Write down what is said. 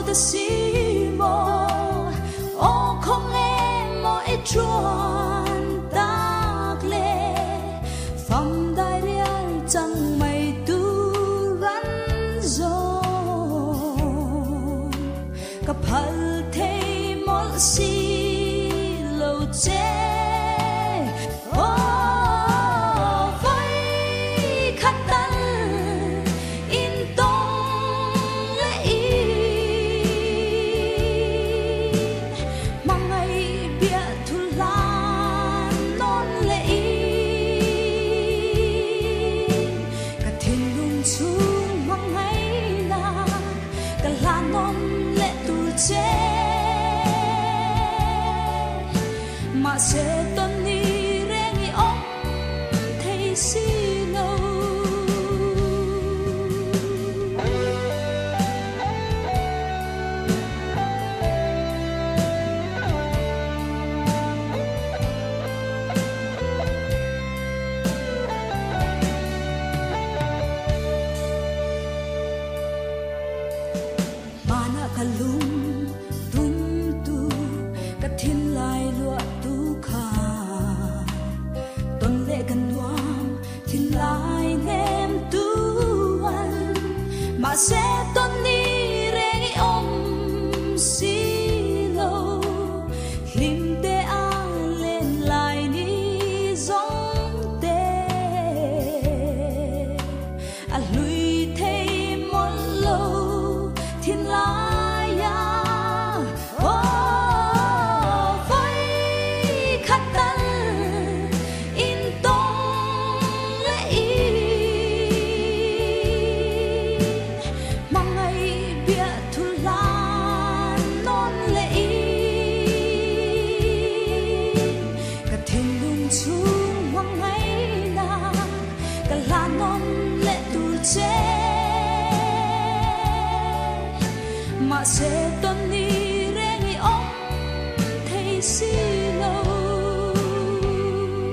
ta si mò ô không em mỗi chuan tạc lệ phong đại riêng chẳng mày tu rắn rô cặp hal thế mỗi si lâu chế mà sẽ tuân ni rengi ong thấy si lâu mana kalung tum tu ka thin lai lua tu kha ton le kan nuam thin lai nem tu an ma se ton ni rengi om si lo him te a lên lai ni zong te a lui thei mon lo thin lai ya mà sẽ tuân ni rengi ong thấy si